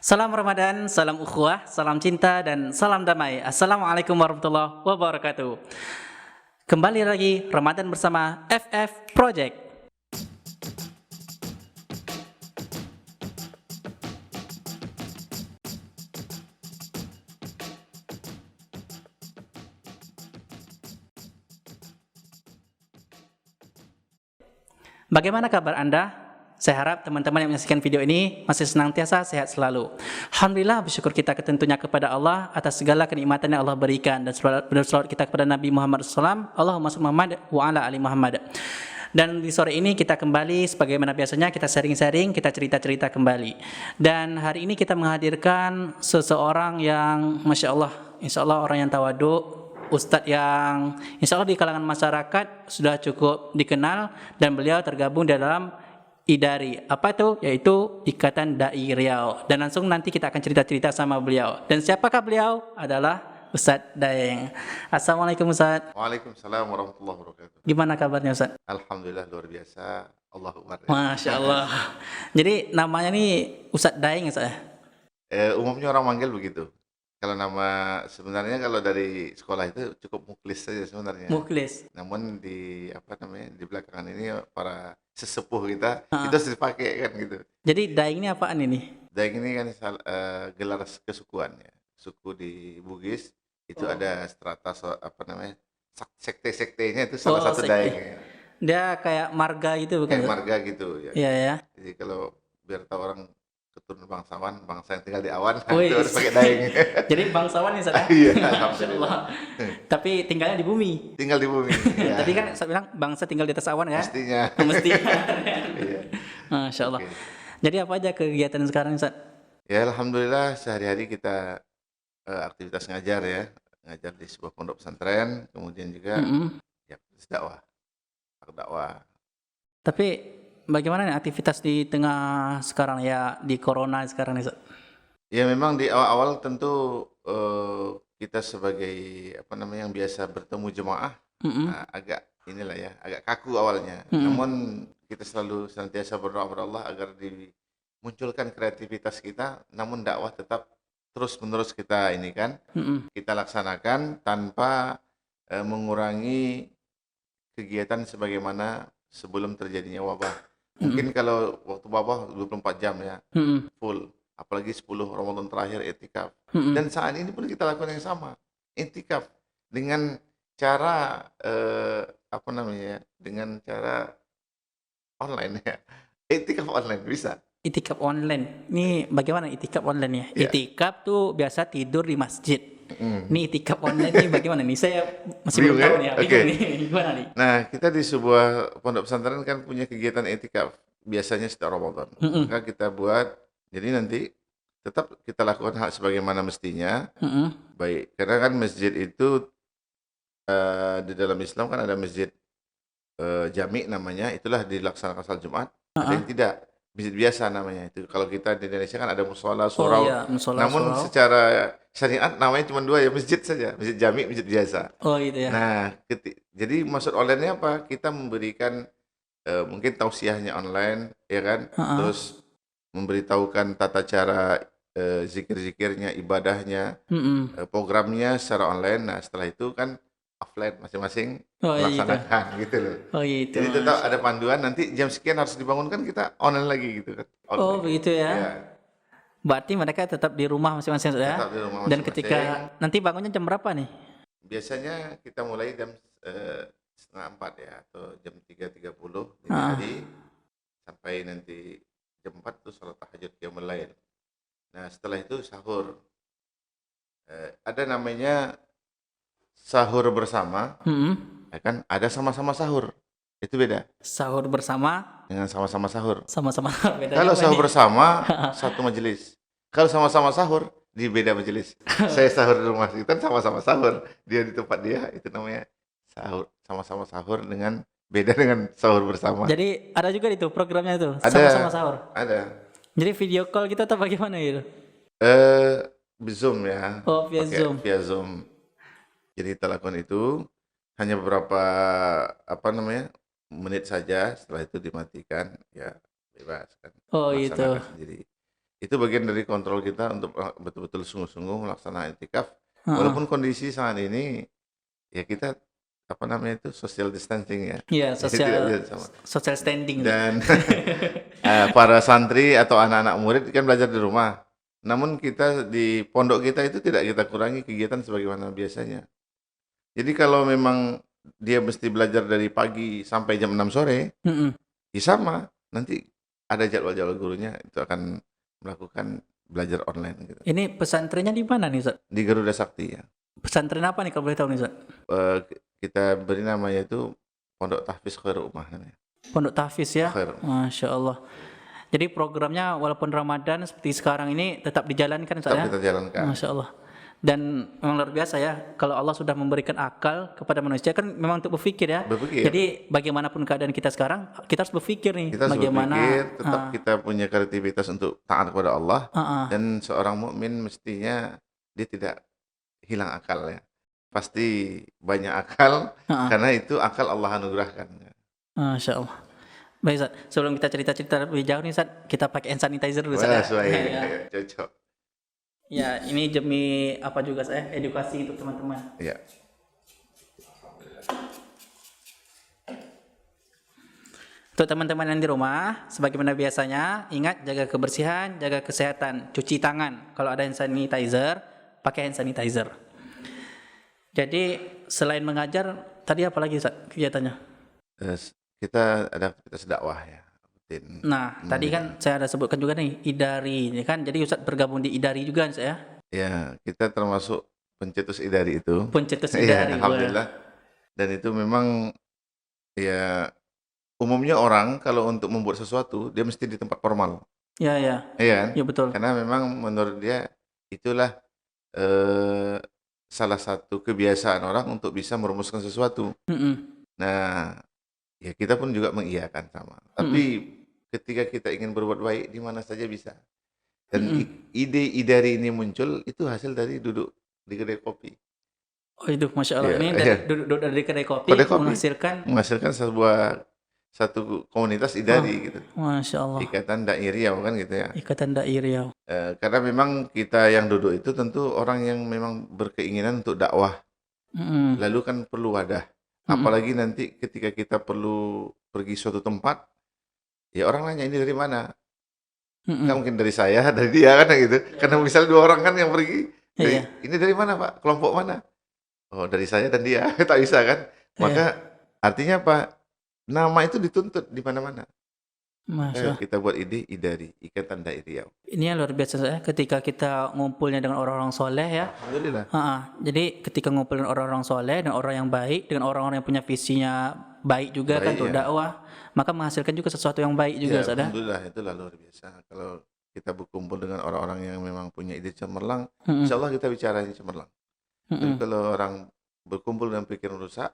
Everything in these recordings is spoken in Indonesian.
Salam Ramadan, salam ukhuwah, salam cinta, dan salam damai. Assalamualaikum warahmatullahi wabarakatuh. Kembali lagi Ramadan bersama FF Project. Bagaimana kabar Anda? Saya harap teman-teman yang menyaksikan video ini masih senantiasa sehat selalu. Alhamdulillah, bersyukur kita tentunya kepada Allah atas segala kenikmatan yang Allah berikan, dan bersalawat kita kepada Nabi Muhammad SAW. Allahumma shalli Muhammad wa ala ali Muhammad. Dan di sore ini kita kembali sebagaimana biasanya kita sharing-sharing, kita cerita-cerita kembali. Dan hari ini kita menghadirkan seseorang yang Masya Allah, insya Allah orang yang tawadhu, Ustadz yang insya Allah di kalangan masyarakat sudah cukup dikenal, dan beliau tergabung dalam IDARI, apa itu? Yaitu Ikatan Dai Riau. Dan langsung nanti kita akan cerita-cerita sama beliau. Dan siapakah beliau? Adalah Ustadz Daeng. Assalamualaikum Ustadz. Waalaikumsalam warahmatullahi wabarakatuh. Gimana kabarnya Ustadz? Alhamdulillah luar biasa. Allahu Akbar. Masya Allah. Jadi namanya nih Ustadz Daeng Ustadz. Umumnya orang manggil begitu. Kalau nama sebenarnya kalau dari sekolah itu cukup Muklis saja sebenarnya. Muklis. Namun di di belakangan ini para sesepuh kita itu harus dipakai kan gitu. Jadi Daeng ini apaan ini? Daeng ini kan gelar kesukuan ya. Suku di Bugis itu ada strata sekte-sektenya itu salah satu sekte. Daeng ya. Dia kayak marga gitu bukan? Kayak marga gitu ya. Iya ya. Jadi kalau biar tahu orang keturunan bangsawan, bangsa yang tinggal di awan, Wih. itu harus pakai daeng. Jadi bangsawan nih Ustadz. Iya, Masya alhamdulillah. Allah. Tapi tinggalnya di bumi. Tinggal di bumi. Ya. Tadi kan saya bilang bangsa tinggal di atas awan kan? Mestinya. Mestinya. Iya. Masya Allah. Oke. Jadi apa aja kegiatan sekarang Ustadz? Ya alhamdulillah sehari-hari kita aktivitas ngajar ya, ngajar di sebuah pondok pesantren, kemudian juga ya dakwah, dakwah. Tapi bagaimana nih aktivitas di tengah sekarang ya, di corona sekarang nih Ustadz? Ya memang di awal-awal tentu kita sebagai yang biasa bertemu jemaah agak inilah ya, agak kaku awalnya. Namun kita selalu senantiasa berdoa kepada Allah agar dimunculkan kreativitas kita, namun dakwah tetap terus-menerus kita kita laksanakan tanpa mengurangi kegiatan sebagaimana sebelum terjadinya wabah. Mungkin kalau waktu wabah 24 jam ya, full. Apalagi 10 Ramadan terakhir itikaf. Dan saat ini pun kita lakukan yang sama. Itikaf dengan cara dengan cara online ya. Itikaf online bisa. Itikaf online. Ini bagaimana itikaf online ya? Ya. Itikaf tuh biasa tidur di masjid. Ini itikaf online ini bagaimana nih? Saya masih belum Bingung tahu ya? nih. Oke. Bingung nih. Gimana nih? Nah, kita di sebuah pondok pesantren kan punya kegiatan itikaf. Biasanya setiap Ramadan. Maka kita buat, jadi nanti tetap kita lakukan hal sebagaimana mestinya. Baik, karena kan masjid itu di dalam Islam kan ada masjid jami namanya, itulah dilaksanakan salat Jumat. Ada yang tidak, masjid biasa namanya itu. Kalau kita di Indonesia kan ada musola, surau. Oh iya, musola, Namun surau. secara syariat namanya cuma dua ya, masjid saja, masjid jami, masjid biasa. Oh gitu ya. Nah, jadi maksud online-nya apa? Kita memberikan mungkin tausiahnya online, ya kan? Terus memberitahukan tata cara zikir-zikirnya, ibadahnya, programnya secara online. Nah, setelah itu kan offline masing-masing melaksanakan gitu loh. Oh gitu. Jadi tetap ada panduan, nanti jam sekian harus dibangunkan, kita online lagi gitu kan. Oh Online. begitu ya. Ya, Berarti mereka tetap di rumah masing-masing ya. tetap di rumah Dan masing-masing. ketika nanti bangunnya jam berapa nih? Biasanya kita mulai jam 3:30 ya, atau jam 3:30 dini hari sampai nanti jam 4 tuh salat tahajud qiyamul lail. Nah setelah itu sahur. Ada namanya sahur bersama, ya kan? Ada sama-sama sahur, itu beda Sahur bersama, dengan sama-sama sahur. sama-sama beda. Kalau sahur bersama satu majelis, kalau sama-sama sahur di beda majelis. Saya sahur di rumah kita sama-sama sahur, dia di tempat dia, itu namanya sahur, sama-sama sahur dengan beda dengan sahur bersama. Jadi ada juga itu programnya itu, Ada. sama-sama sahur. Ada Jadi video call kita atau bagaimana gitu? Zoom ya. Oh, via Pakai Zoom. via Zoom. Jadi kita lakukan itu hanya beberapa menit saja, setelah itu dimatikan, ya bebas kan. Oh gitu. Laksanakan sendiri. itu bagian dari kontrol kita untuk betul-betul sungguh-sungguh melaksanakan iktikaf. Heeh. Walaupun kondisi saat ini ya kita apa namanya itu social distancing ya. Iya, Jadi tidak bisa sama. social standing, Ustaz. Dan para santri atau anak-anak murid kan belajar di rumah. Namun kita di pondok kita itu tidak kita kurangi kegiatan sebagaimana biasanya. Jadi kalau memang dia mesti belajar dari pagi sampai jam 6 sore, Mm-mm. ya sama. Nanti ada jadwal-jadwal gurunya itu akan melakukan belajar online gitu. Ini pesantrennya di mana nih, Ustaz? Di Garuda Sakti ya. Pesantren apa nih kalau boleh tahu nih, Ustaz? Kita beri namanya itu Pondok Tahfiz Khairul Ummah namanya. Pondok Tahfiz ya. Khairul. Masya Allah. Jadi programnya walaupun Ramadan seperti sekarang ini tetap dijalankan, Ustaz, Tetap ya? kita jalankan. Masya Allah. Dan memang luar biasa ya, kalau Allah sudah memberikan akal kepada manusia kan memang untuk berpikir ya. Berpikir. Jadi bagaimanapun keadaan kita sekarang, kita harus berpikir nih Kita harus bagaimana. berpikir, tetap kita punya kreativitas untuk taat kepada Allah. Ah. Dan seorang mukmin mestinya dia tidak hilang akal ya. Pasti banyak akal karena itu akal Allah anugerahkan. Masya Allah. Baik, Ustaz. Sebelum kita cerita-cerita lebih jauh nih, Ustaz, kita pakai hand sanitizer dulu, Ustaz. Wah, Ya. cocok. Ya, ini demi apa juga saya edukasi untuk teman-teman. Ya. Untuk teman-teman yang di rumah, sebagaimana biasanya, ingat jaga kebersihan, jaga kesehatan, cuci tangan. Kalau ada hand sanitizer, pakai hand sanitizer. Jadi selain mengajar, tadi apa lagi, Ustaz, kegiatannya? Kita ada aktivitas dakwah ya. Rutin. Nah, tadi kan saya ada sebutkan juga nih Idari, ya kan? Jadi Ustaz bergabung di Idari juga, saya. Ya, kita termasuk pencetus Idari itu. Pencetus Ya, Idari. alhamdulillah. Dan itu memang ya umumnya orang kalau untuk membuat sesuatu dia mesti di tempat formal. Ya, ya. Iya kan? Ya, betul. Karena memang menurut dia itulah salah satu kebiasaan orang untuk bisa merumuskan sesuatu. Nah, ya kita pun juga mengiyakan sama. Tapi ketika kita ingin berbuat baik di mana saja bisa. Dan ide Idari ini muncul itu hasil dari duduk di kedai kopi. Oh, itu Masya Allah. Iya, Ini iya. duduk dari kedai kopi, menghasilkan satu komunitas Idari gitu. Masya Allah. Ikatan Dai Riau kan gitu ya. Ikatan Dai Riau. Karena memang kita yang duduk itu tentu orang yang memang berkeinginan untuk dakwah. Lalu kan perlu wadah. Apalagi nanti ketika kita perlu pergi suatu tempat, ya orang nanya ini dari mana? Kan mungkin dari saya, dari dia kan gitu. Karena misalnya 2 orang kan yang pergi, ini dari mana Pak? Kelompok mana? Oh, dari saya dan dia. Tak bisa kan? Maka artinya apa? Nama itu dituntut di mana-mana. Kita buat ide Idari, Ikatan Dai Riau. Ini yang luar biasa saya ketika kita ngumpulnya dengan orang-orang soleh ya. Alhamdulillah. Jadi ketika ngumpulin orang-orang soleh dan orang yang baik dengan orang-orang yang punya visinya baik juga kan untuk dakwah, maka menghasilkan juga sesuatu yang baik juga. Alhamdulillah, itu luar biasa. Kalau kita berkumpul dengan orang-orang yang memang punya ide cemerlang, insya Allah kita bicara ini cemerlang. Tapi kalau orang berkumpul dengan pikiran rusak,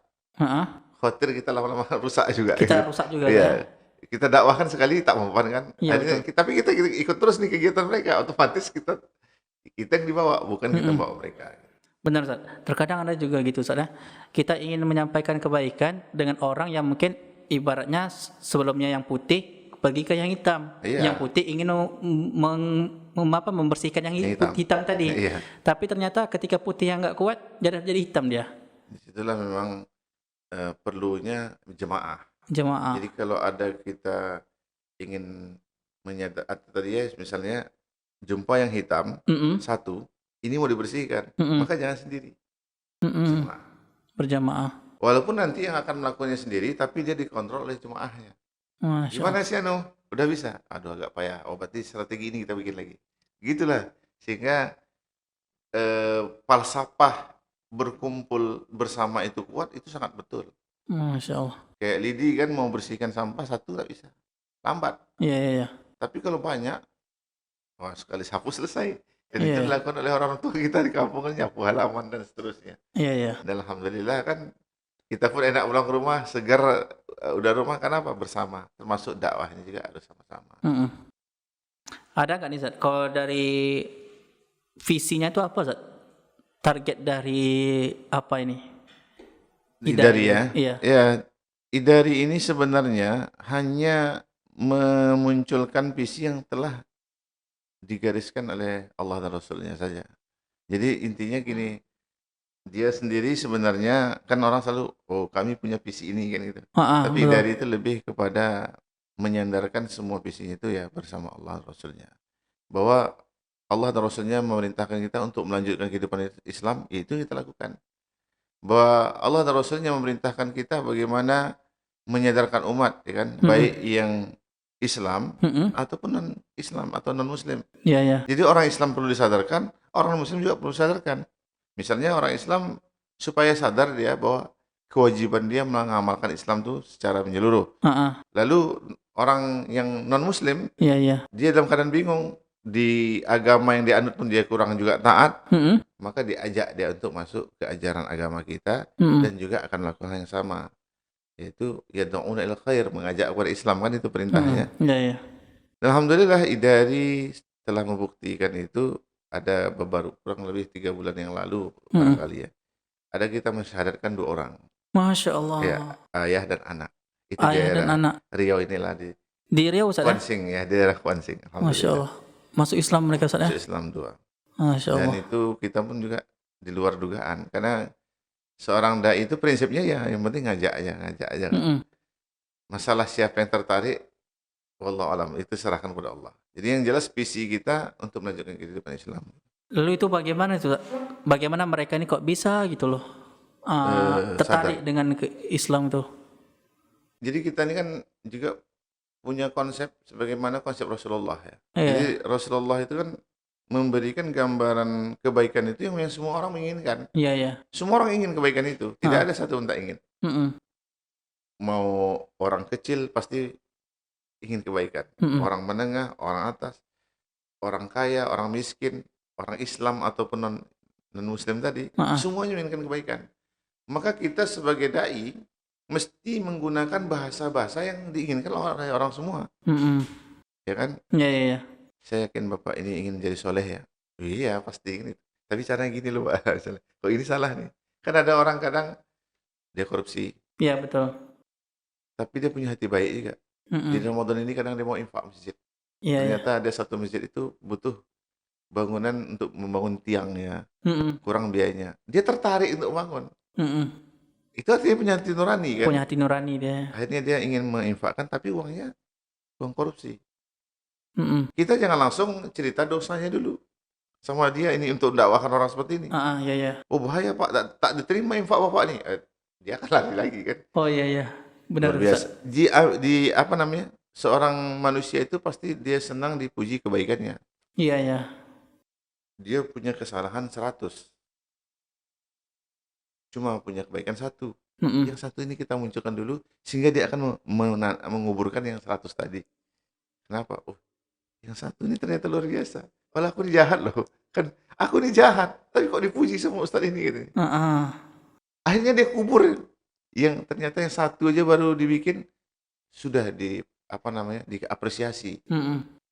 khawatir kita lama-lama rusak juga. Kita rusak juga ya. Kita dakwahkan sekali tak mempan kan. Tapi kita ikut terus nih kegiatan mereka, otomatis kita yang dibawa, bukan kita bawa mereka. Benar, Ustaz. Terkadang ada juga gitu, Ustaz. Kita ingin menyampaikan kebaikan dengan orang yang mungkin ibaratnya sebelumnya yang putih pergi ke yang hitam. Yang putih ingin membersihkan yang hitam tadi. Tapi ternyata ketika putih yang nggak kuat jadi hitam dia. Disitulah memang perlunya jemaah. Jadi kalau ada kita ingin menyatakan tadi ya, misalnya jumpa yang hitam satu, ini mau dibersihkan, maka jangan sendiri. Berjamaah. Walaupun nanti yang akan melakukannya sendiri, tapi dia dikontrol oleh jemaahnya. Gimana sih Anu? Udah bisa? Aduh agak payah. Oh berarti strategi ini kita bikin lagi. Gitulah. Sehingga falsafah berkumpul bersama itu kuat, itu sangat betul. Masya Allah. Kayak Lidi kan mau bersihkan sampah satu nggak bisa, lambat. Iya. Tapi kalau banyak, wah sekali sapu selesai. Dan itu dilakukan oleh orang tua kita di kampung kan, nyapu halaman dan seterusnya. Iya. Dan alhamdulillah kan kita pun enak pulang ke rumah, segar udah rumah. Kenapa? Bersama. Termasuk dakwahnya juga harus sama-sama. Ada nggak nih, Zat? Kalau dari visinya itu apa, Zat? Target dari apa ini? Idari ya? Iya. Ya, Idari ini sebenarnya hanya memunculkan visi yang telah digariskan oleh Allah dan Rasulnya saja. Jadi intinya gini, dia sendiri sebenarnya kan orang selalu, oh kami punya visi ini kan gitu. Tapi Betul. dari itu lebih kepada menyandarkan semua visinya itu ya bersama Allah dan Rasulnya. Bahwa Allah dan Rasulnya memerintahkan kita untuk melanjutkan kehidupan Islam, ya itu kita lakukan. Bahwa Allah dan Rasulnya memerintahkan kita bagaimana menyadarkan umat, ya kan, baik yang Islam ataupun non Islam atau non Muslim. Iya, iya. Jadi orang Islam perlu disadarkan, orang Muslim juga perlu disadarkan. Misalnya orang Islam supaya sadar dia bahwa kewajiban dia mengamalkan Islam itu secara menyeluruh. Heeh. Lalu orang yang non Muslim Iya, iya. dia dalam keadaan bingung di agama yang dianut pun dia kurang juga taat, maka diajak dia untuk masuk ke ajaran agama kita dan juga akan melakukan hal yang sama, yaitu yad'una ilal khair, mengajak kepada Islam, kan itu perintahnya. Iya, iya. Dan alhamdulillah dari telah membuktikan itu, ada baru kurang lebih 3 bulan yang lalu barangkali ya. Ada kita mensyahadatkan 2 orang. Masya Ya, Allah. ayah dan anak. Itu Ayah dan daerah anak. Riau inilah di Di Riau Ustaz ya? Kuansing ya, daerah Kuansing. Masya Alhamdulillah. Allah. Masuk Islam mereka Ustaz ya? Masuk Islam 2. Masya Dan Allah. itu kita pun juga di luar dugaan, karena seorang dai itu prinsipnya ya yang penting ngajak aja kan. Masalah siapa yang tertarik, wallahu alam, itu serahkan kepada Allah. Jadi yang jelas visi kita untuk melanjutkan kehidupan Islam. Lalu itu bagaimana itu? Bagaimana mereka ini kok bisa gitu loh tertarik Sadar. dengan Islam itu? Jadi kita ini kan juga punya konsep sebagaimana konsep Rasulullah ya. Iya. Jadi Rasulullah itu kan memberikan gambaran kebaikan itu yang semua orang menginginkan. Iya, iya. Semua orang ingin kebaikan itu. Tidak ada satu pun tak ingin. Mau orang kecil pasti ingin kebaikan. Orang menengah, orang atas, orang kaya, orang miskin, orang Islam ataupun non Muslim tadi, semuanya menginginkan kebaikan. Maka kita sebagai dai mesti menggunakan bahasa-bahasa yang diinginkan oleh orang semua. Ya kan? Iya, iya, iya. Saya yakin Bapak ini ingin jadi soleh ya. Iya, pasti ini. Tapi caranya gini loh, Pak. Kok ini salah nih? Kan ada orang kadang dia korupsi, Iya, betul. tapi dia punya hati baik juga. Di Ramadan ini kadang dia mau infak masjid. Iya, iya. Ternyata ada satu masjid itu butuh bangunan untuk membangun tiangnya, kurang biayanya. Dia tertarik untuk bangun. Itu artinya punya hati nurani kan. Punya hati nurani dia. Akhirnya dia ingin menginfakkan, tapi uangnya uang korupsi. Kita jangan langsung cerita dosanya dulu sama dia, ini untuk mendakwahkan orang seperti ini. Iya, iya. Oh bahaya Pak, tak diterima infak Bapak nih. Dia akan lari lagi kan. Oh iya, iya. Benar, Luar biasa. Di apa namanya? Seorang manusia itu pasti dia senang dipuji kebaikannya. Iya, iya. Dia punya kesalahan 100. Cuma punya kebaikan 1. Yang 1 ini kita munculkan dulu sehingga dia akan menguburkan yang 100 tadi. Kenapa? Oh, yang 1 ini ternyata luar biasa. Malah aku ini jahat loh. Kan aku ini jahat, tapi kok dipuji sama Ustadz ini gitu. Akhirnya dia kubur. Yang ternyata yang 1 aja baru dibikin sudah diapresiasi.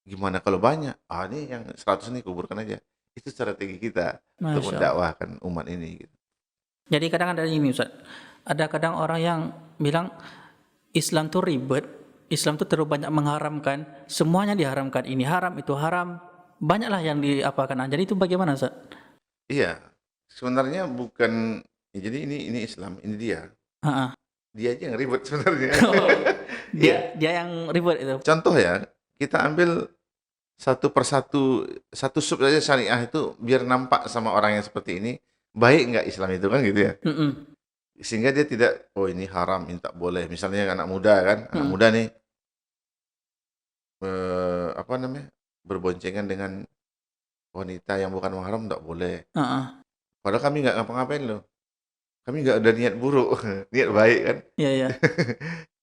Gimana kalau banyak? Ini yang 100 ini kuburkan aja. Itu strategi kita untuk mendakwahkan umat ini gitu. Jadi kadang ada ini Ustaz. Ada kadang orang yang bilang Islam tuh ribet, Islam tuh terlalu banyak mengharamkan, semuanya diharamkan, ini haram, itu haram. Banyaklah yang diapakan. Jadi itu bagaimana Ustaz? Iya. Sebenarnya bukan, jadi ini Islam, ini dia. Dia aja yang ribet sebenarnya. Dia yang ribet itu. Contoh ya, kita ambil satu persatu, satu sub saja syariah itu biar nampak sama orang yang seperti ini, baik nggak Islam itu kan gitu ya. Sehingga dia tidak, oh ini haram, ini tak boleh. Misalnya anak muda kan, anak muda nih, berboncengan dengan wanita yang bukan mahram tak boleh. Padahal kami nggak ngapa-ngapain loh. Kami nggak ada niat buruk, niat baik kan. Iya, iya.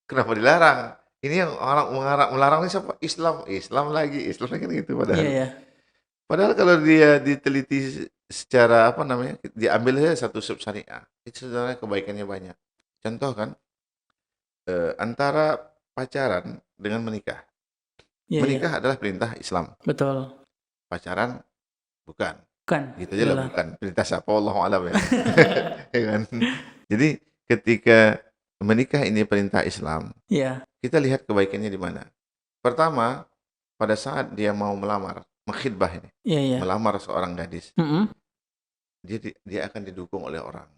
Kenapa dilarang? Ini yang orang melarang ini siapa? Islam lagi kan gitu padahal. Iya, iya. Padahal kalau dia diteliti secara diambil saja satu sub syariah, itu sebenarnya kebaikannya banyak. Contoh kan, antara pacaran dengan menikah. Iya, Menikah adalah perintah Islam. Betul. Pacaran bukan. Kan. Gitu aja lah bukan. Perintah siapa? Wallahu a'lam ya. Ya kan? Jadi ketika menikah ini perintah Islam, Iya. kita lihat kebaikannya di mana. Pertama, pada saat dia mau melamar, mengkhidbah ini, Iya, iya. melamar seorang gadis, Mm-mm. dia akan didukung oleh orang.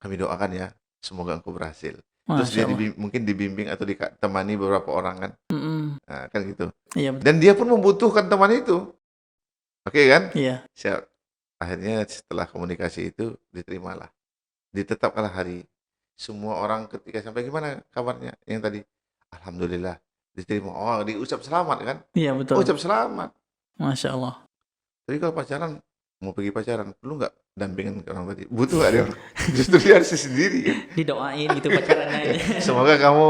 Kami doakan ya, semoga engkau berhasil. Terus Masya dia Allah. mungkin dibimbing atau ditemani beberapa orang kan, Mm-mm. nah, kan gitu. Iya, betul. Dan dia pun membutuhkan teman itu, oke kan? Iya. Siap. Akhirnya setelah komunikasi itu diterimalah, ditetapkanlah hari. Semua orang ketika sampai gimana kabarnya yang tadi, alhamdulillah diterima. Oh, diucap selamat kan? Iya, Oh, betul. ucap selamat. Masya Allah. Tapi kalau pacaran, mau pergi pacaran, perlu nggak dampingan ke orang tadi? Butuh nggak dia? Justru dia harus sendiri kan? Didoain gitu pacarannya. Semoga kamu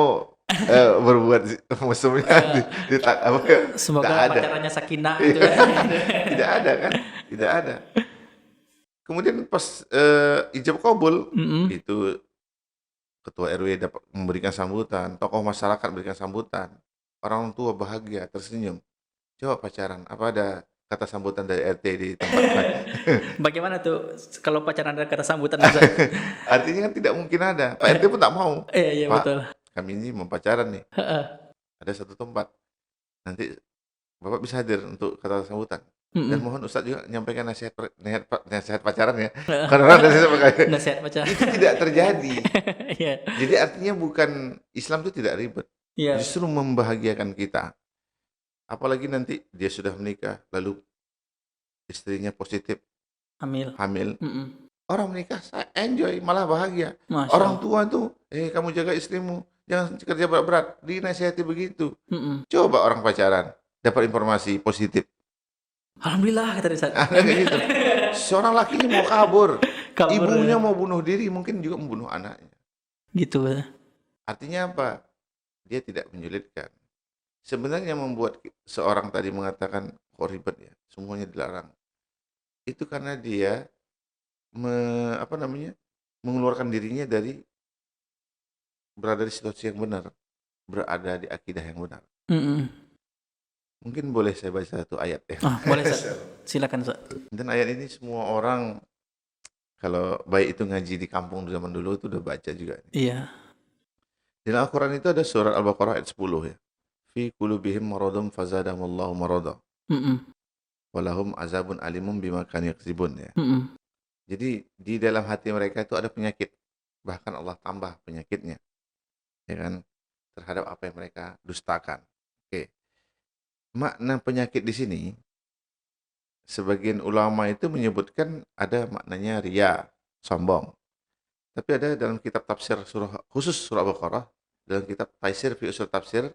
berbuat musuhnya apa ya? Tak Semoga ada. pacarannya sakinah gitu. Tidak ada kan? Tidak ada. Kemudian pas ijab kabul, Mm-mm. itu ketua RW dapat memberikan sambutan, tokoh masyarakat memberikan sambutan, orang tua bahagia, tersenyum. Coba pacaran, apa ada kata sambutan dari RT di tempat lain? Bagaimana tuh kalau pacaran ada kata sambutan, Ustaz? Artinya kan tidak mungkin ada. Pak RT pun tak mau. Iya, iya, Pak, betul. kami ini mau pacaran nih. Heeh. Ada satu tempat. Nanti Bapak bisa hadir untuk kata sambutan. Dan Mm-mm. mohon Ustadz juga menyampaikan nasihat pacaran ya. Karena orang nasihat pacaran. Nasihat pacaran. Itu tidak terjadi. Iya. Jadi artinya bukan, Islam itu tidak ribet. Iya. Justru membahagiakan kita. Apalagi nanti dia sudah menikah, lalu istrinya positif Hamil. hamil. Mm-mm. Orang menikah saya enjoy, malah bahagia. Masya Orang Allah. tua tuh, kamu jaga istrimu, jangan kerja berat-berat, dinasihati begitu. Mm-mm. Coba orang pacaran, dapat informasi positif. Alhamdulillah kata dia, Ustaz. Kayak gitu. Seorang laki mau kabur, Kabur. ibunya mau bunuh diri, mungkin juga membunuh anaknya. Gitu. Artinya apa? Dia tidak menyulitkan. Sebenarnya membuat seorang tadi mengatakan kok ribet ya, semuanya dilarang. Itu karena dia mengeluarkan dirinya dari berada di situasi yang benar, berada di akidah yang benar. Mm-mm. Mungkin boleh saya baca satu ayat ya. Boleh, Ustaz. Silakan, Ustaz. Dan ayat ini semua orang kalau baik itu ngaji di kampung zaman dulu itu udah baca juga. Iya. Di Al-Quran itu ada surat Al-Baqarah ayat 10 ya. Fi qulubihim maradun fazadahumullahu marada. Mm-mm. Walahum azabun alimun bima kanu yaksibun ya. Mm-mm. Jadi di dalam hati mereka itu ada penyakit. Bahkan Allah tambah penyakitnya. Ya kan? Terhadap apa yang mereka dustakan. Oke. Makna penyakit di sini, sebagian ulama itu menyebutkan ada maknanya ria, sombong. Tapi ada dalam kitab tafsir khusus surah Al-Baqarah, dalam kitab Taisir fi usul tafsir,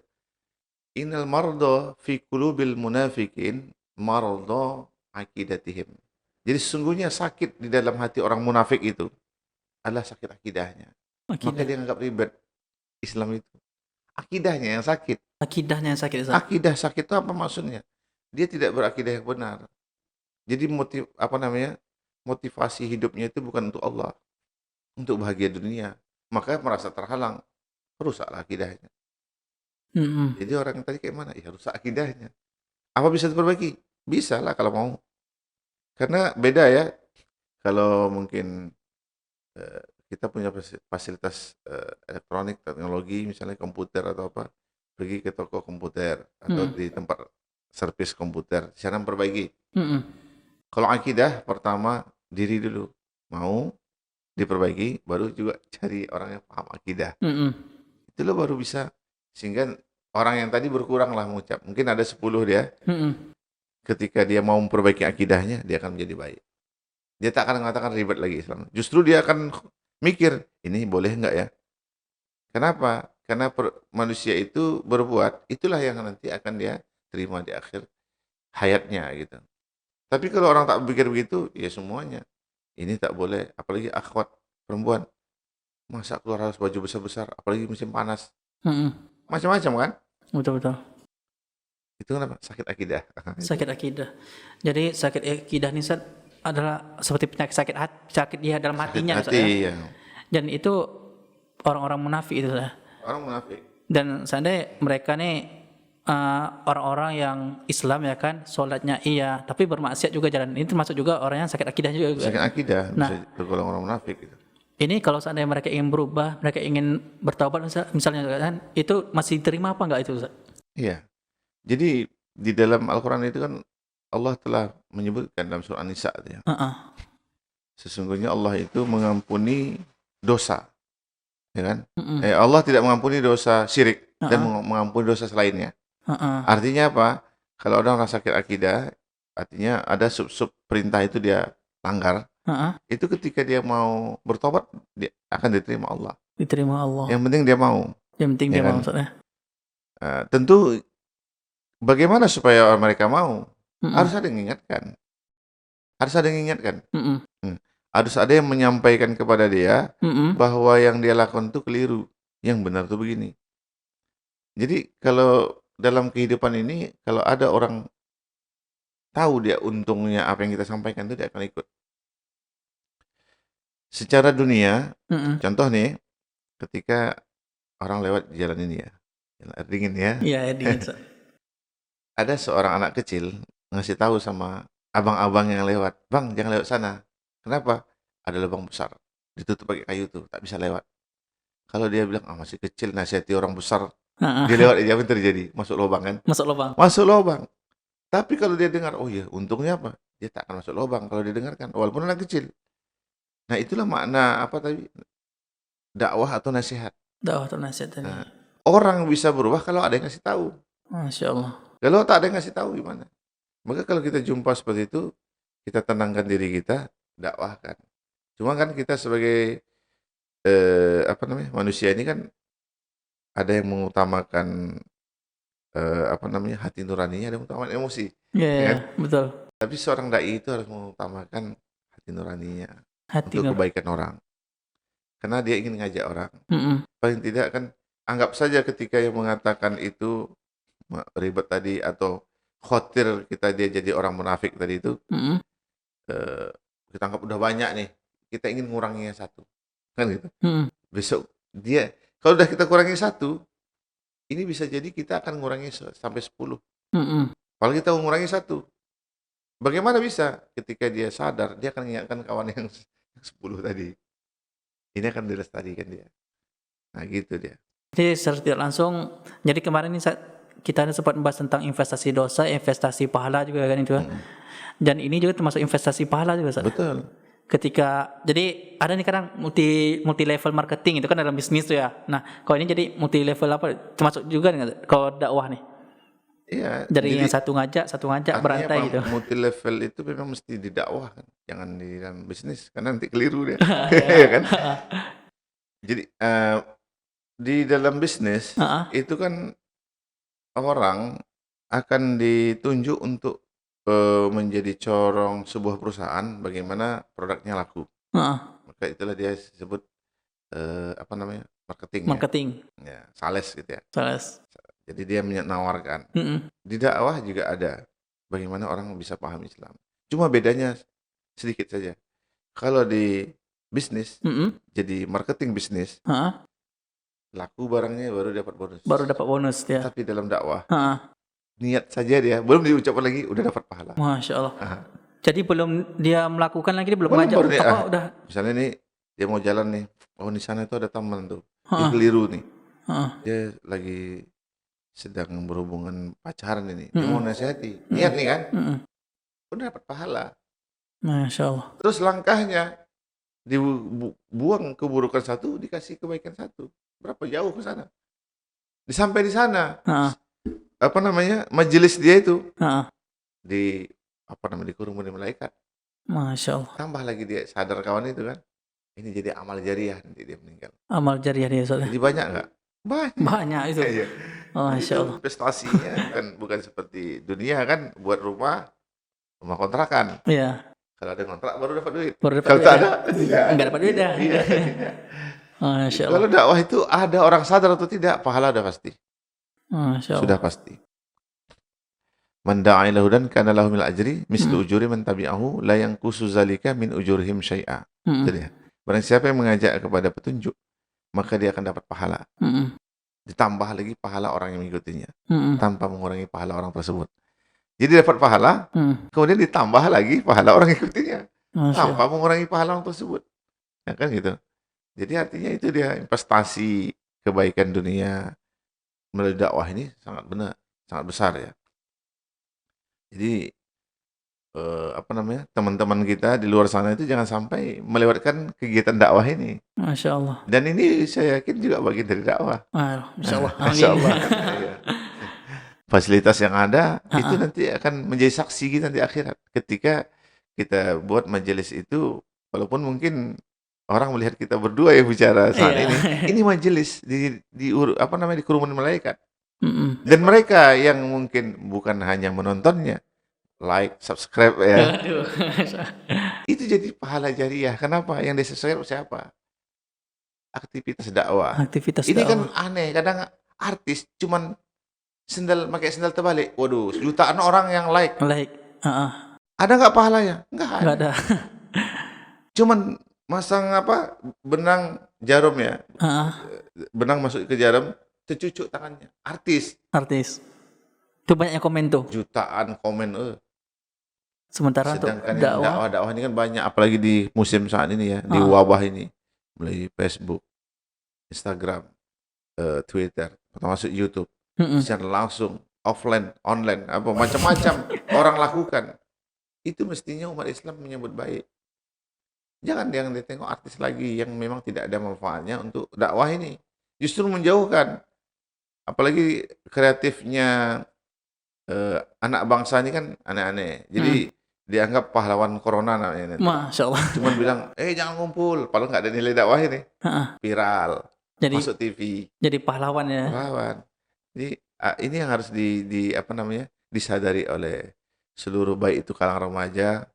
innal mardo fi qulubil munafikin mardo akidatihim. Jadi sesungguhnya sakit di dalam hati orang munafik itu adalah sakit akidahnya. Maka Akidah. dia anggap ribet Islam itu. Akidahnya yang sakit. Akidahnya yang sakit, Ustaz. Akidah sakit itu apa maksudnya? Dia tidak berakidah yang benar. Jadi motivasi hidupnya itu bukan untuk Allah, untuk bahagia dunia. Maka merasa terhalang, rusaklah akidahnya. Mm-mm. Jadi orang yang tadi kayak mana? Ya rusak akidahnya. Apa bisa diperbaiki? Bisa lah kalau mau. Karena beda ya. Kalau mungkin kita punya fasilitas elektronik, teknologi, misalnya komputer atau apa, pergi ke toko komputer atau di tempat servis komputer, di sana memperbaiki. Mm-mm. Kalau akidah, pertama diri dulu. Mau diperbaiki, baru juga cari orang yang paham akidah. Mm-mm. Itu lo baru bisa. Sehingga orang yang tadi berkurang lah mengucap. Mungkin ada 10 dia. Mm-mm. Ketika dia mau memperbaiki akidahnya, dia akan menjadi baik. Dia tak akan mengatakan ribet lagi Islam. Justru dia akan mikir, ini boleh enggak ya? Kenapa? Karena manusia itu berbuat, itulah yang nanti akan dia terima di akhir hayatnya gitu. Tapi kalau orang tak berpikir begitu, ya semuanya. Ini tak boleh, apalagi akhwat perempuan. Masa keluar harus baju besar-besar, apalagi musim panas. Mm-mm. Macam-macam kan? Betul-betul. Itu kenapa? Sakit akidah. Sakit akidah. Jadi sakit akidah ini, Ustaz, adalah seperti penyakit sakit dia dalam hatinya, Ustaz, Hati, ya. ya. Dan itu orang-orang munafik itu, Ustaz. Orang munafik. Dan seandainya mereka nih orang-orang yang Islam ya kan, sholatnya iya, tapi bermaksiat juga jalan. Ini termasuk juga orang yang sakit akidah juga. Sakit akidah, Nah, bisa tergolong orang munafik gitu. ini kalau seandainya mereka ingin berubah, mereka ingin bertaubat misalnya kan, itu masih diterima apa enggak itu, Ustaz? Iya. Jadi di dalam Al-Quran itu kan Allah telah menyebutkan dalam surah An-Nisa ya. Sesungguhnya Allah itu mengampuni dosa, ya kan? Allah tidak mengampuni dosa syirik dan mengampuni dosa selainnya. Artinya apa? Kalau orang sakit akidah, artinya ada sub-sub perintah itu dia langgar. Itu ketika dia mau bertobat, dia akan diterima Allah. Diterima Allah. Yang penting dia mau. Yang penting Ya dia kan? mau maksudnya. Tentu bagaimana supaya mereka mau? Harus ada yang mengingatkan. Harus ada yang mengingatkan. Harus ada yang menyampaikan kepada dia bahwa yang dia lakukan itu keliru. Yang benar itu begini. Jadi kalau dalam kehidupan ini, kalau ada orang tahu dia untungnya apa yang kita sampaikan itu dia akan ikut. Secara dunia, contoh nih, ketika orang lewat di jalan ini ya, jalan air dingin ya. Iya, air dingin. Ada seorang anak kecil ngasih tahu sama abang-abang yang lewat, "Bang, jangan lewat sana." Kenapa? Ada lubang besar, ditutup pakai kayu tuh, tak bisa lewat. Kalau dia bilang, masih kecil, nasihati orang besar, dia lewat aja, apa yang terjadi? Masuk lubang kan? Masuk lubang. Masuk lubang. Tapi kalau dia dengar, oh ya, untungnya apa? Dia tak akan masuk lubang kalau dia dengarkan, walaupun anak kecil. Nah, itulah makna apa tadi? Dakwah atau nasihat. Dakwah atau nasihat tadi. Orang bisa berubah kalau ada yang ngasih tahu. Masya Allah. Kalau tak ada yang ngasih tahu gimana? Maka kalau kita jumpa seperti itu, kita tenangkan diri kita, dakwahkan. Cuma kan kita sebagai manusia ini kan ada yang mengutamakan hati nuraninya, ada yang mengutamakan emosi. Iya, kan? betul. Tapi seorang dai itu harus mengutamakan hati nuraninya untuk nur. kebaikan orang. Karena dia ingin ngajak orang. Paling tidak kan anggap saja ketika yang mengatakan itu ribet tadi atau khawatir kita dia jadi orang munafik tadi itu, kita anggap udah banyak nih, kita ingin nguranginya satu, kan gitu. Besok dia kalau udah kita kurangi satu, ini bisa jadi kita akan ngurangi sampai 10. Kalau kita mengurangi satu, bagaimana bisa? Ketika dia sadar, dia akan mengingatkan kawan yang 10 tadi. Ini akan dilestarikan dia. Nah gitu dia. Jadi secara tidak langsung, jadi kemarin ini kita sempat membahas tentang investasi dosa, investasi pahala juga kan itu. Dan ini juga termasuk investasi pahala juga. Betul. Ketika jadi ada nih kadang multi level marketing itu kan dalam bisnis tuh ya. Nah, kalau ini jadi multi level apa termasuk juga nih kalau dakwah nih. Iya. Dari yang satu ngajak berantai gitu. Multi level itu memang mesti didakwahkan, jangan di dalam bisnis karena nanti keliru dia. Ya kan? Jadi di dalam bisnis itu kan orang akan ditunjuk untuk menjadi corong sebuah perusahaan bagaimana produknya laku. Maka itulah dia sebut marketing. Marketing. Ya, sales gitu ya. Sales. Jadi dia menawarkan. Di dakwah juga ada bagaimana orang bisa paham Islam. Cuma bedanya sedikit saja. Kalau di bisnis, jadi marketing bisnis, laku barangnya baru dapat bonus. Baru dapat bonus ya. Tapi dalam dakwah, niat saja dia belum diucapkan lagi udah dapat pahala. Masya Allah. Jadi belum dia melakukan lagi, dia belum ngajak. Udah. Misalnya nih dia mau jalan nih, di sana itu ada taman tuh, dia keliru nih. Dia lagi sedang berhubungan pacaran ini, dia mau nasihati, niat nih kan, udah dapat pahala. Masya Allah. Terus langkahnya dibuang keburukan satu, dikasih kebaikan satu. Berapa jauh ke sana? Sampai di sana, majelis dia itu dikurung malaikat. Masya Allah. Tambah lagi dia sadar kawan itu kan, ini jadi amal jariah nanti dia meninggal. Amal jariah dia soalnya. Jadi banyak nggak? Banyak itu. Masya Allah. Investasinya kan bukan seperti dunia kan, buat rumah kontrakan. Iya. Kalau ada kontrak baru dapat duit. Kalau tak ada, enggak dapat duit dah. Iya. Masya Allah. Kalau dakwah itu ada orang sadar atau tidak, pahala udah pasti. Masya Allah. Sudah pasti. Man da'a ila hudan kana lahu min ajri mislu ujuri man tabi'ahu la yanqusu zalika min ujurihim syai'a. Jadi barang siapa yang mengajak kepada petunjuk, maka dia akan dapat pahala. Ditambah lagi pahala orang yang mengikutinya, tanpa mengurangi pahala orang tersebut. Jadi dapat pahala, kemudian ditambah lagi pahala orang yang mengikutinya, tanpa mengurangi pahala orang tersebut. Ya kan gitu. Jadi artinya itu dia investasi kebaikan dunia melalui dakwah ini sangat benar, sangat besar ya. Jadi apa namanya, teman-teman kita di luar sana itu jangan sampai melewatkan kegiatan dakwah ini. Masya Allah. Dan ini saya yakin juga bagian dari dakwah. Masya Allah. Masya Amin. Allah. Iya. Fasilitas yang ada itu Ah, nanti akan menjadi saksi kita di akhirat. Ketika kita buat majelis itu, walaupun mungkin orang melihat kita berdua yang bicara saat Iya. ini majelis apa namanya, di kerumunan malaikat. Mm-mm. Dan mereka yang mungkin bukan hanya menontonnya, like, subscribe ya, Aduh. itu jadi pahala jariah. Kenapa? Yang di-subscribe siapa? Aktivitas dakwah. Aktivitas Ini kan dakwah. aneh, kadang artis cuman pakai sendal terbalik. Waduh, jutaan orang yang like. Like. Ada nggak pahalanya? Nggak Nggak ada. ada. Cuman masang apa, benang jarum ya, benang masuk ke jarum, tercucuk tangannya. Artis, Artis. Itu banyak yang komen tuh. jutaan komen. Sementara untuk Sedangkan yang dakwah. dakwah ini kan banyak, apalagi di musim saat ini ya, di Ah. wabah ini, mulai Facebook, Instagram, Twitter, termasuk YouTube, Mm-mm. secara langsung, offline, online, apa macam-macam orang lakukan. Itu mestinya umat Islam menyambut baik. Jangan yang ditengok artis lagi yang memang tidak ada manfaatnya untuk dakwah ini. Justru menjauhkan. Apalagi kreatifnya anak bangsa ini kan aneh-aneh. Jadi dianggap pahlawan corona namanya. Masya Allah. Cuman bilang, jangan ngumpul. Padahal nggak ada nilai dakwah ini. Viral. Jadi Masuk TV. jadi pahlawan ya. Pahlawan. Jadi ini yang harus apa namanya, disadari oleh seluruh, baik itu kalangan remaja,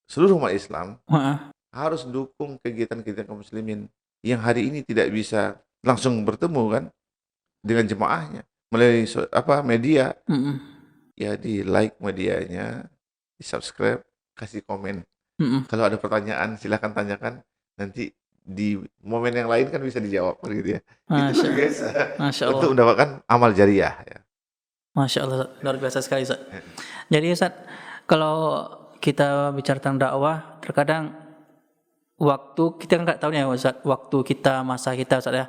seluruh umat Islam, harus dukung kegiatan-kegiatan kaum muslimin yang hari ini tidak bisa langsung bertemu kan dengan jemaahnya melalui media. Ya, di like medianya, di subscribe, kasih komen. Kalau ada pertanyaan silahkan tanyakan, nanti di momen yang lain kan bisa dijawab gitu ya. Itu luar biasa. Masya Allah. Untuk mendapatkan amal jariah ya. Masya Allah, luar biasa sekali Ustaz. Jadi Ustaz, kalau kita bicara tentang dakwah, terkadang waktu kita kan nggak tahu nih ya Ustaz, waktu kita, masa kita Ustaz ya.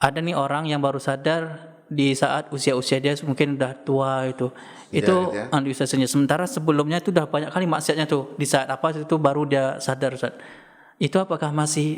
Ada nih orang yang baru sadar di saat usia-usia dia mungkin udah tua itu. Itu Ya. Ustaznya. Sementara sebelumnya itu udah banyak kali maksiatnya tuh. Di saat apa itu baru dia sadar Ustaz. Itu apakah masih